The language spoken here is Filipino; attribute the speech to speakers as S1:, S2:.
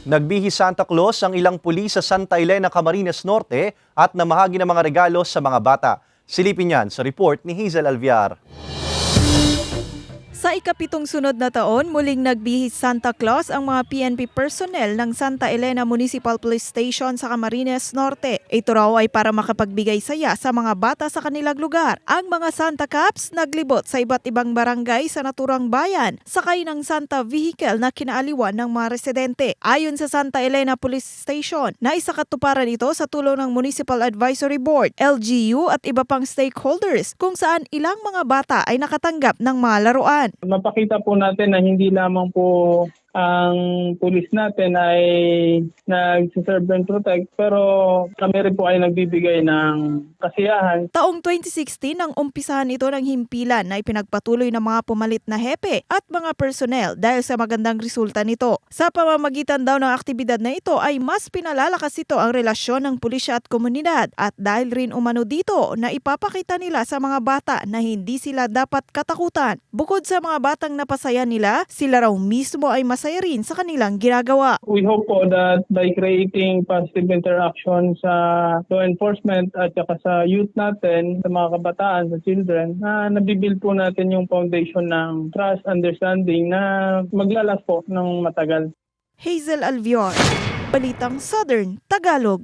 S1: Nagbihis Santa Claus ang ilang pulis sa Santa Elena, Camarines Norte at namahagi ng mga regalo sa mga bata. Silipin yan sa report ni Hazel Alviar.
S2: Sa ikapitong sunod na taon, muling nagbihis Santa Claus ang mga PNP personnel ng Santa Elena Municipal Police Station sa Camarines Norte. Ito raw ay para makapagbigay saya sa mga bata sa kanilang lugar. Ang mga Santa Caps naglibot sa iba't ibang barangay sa naturang bayan, sakay ng Santa Vehicle na kinaaliwan ng mga residente. Ayon sa Santa Elena Police Station, naisakatuparan ito sa tulong ng Municipal Advisory Board, LGU at iba pang stakeholders kung saan ilang mga bata ay nakatanggap ng mga laruan.
S3: Mapakita po natin na hindi lamang po ang pulis natin ay nag-serve and protect, pero kami rin po ay nagbibigay ng kasiyahan.
S2: Taong 2016 nang umpisahan ito ng himpilan na ipinagpatuloy ng mga pumalit na hepe at mga personnel dahil sa magandang resulta nito. Sa pamamagitan daw ng aktibidad na ito ay mas pinalalakas ito ang relasyon ng pulisya at komunidad at dahil rin umano dito na ipapakita nila sa mga bata na hindi sila dapat katakutan. Bukod sa mga batang napasaya nila, sila raw mismo ay masaya rin sa kanilang ginagawa.
S3: We hope po that by creating positive interaction sa law enforcement at saka sa youth natin, sa mga kabataan, sa children, na nabibuild po natin yung foundation ng trust, understanding na maglalas po ng matagal.
S2: Hazel Alviar, Balitang Southern Tagalog.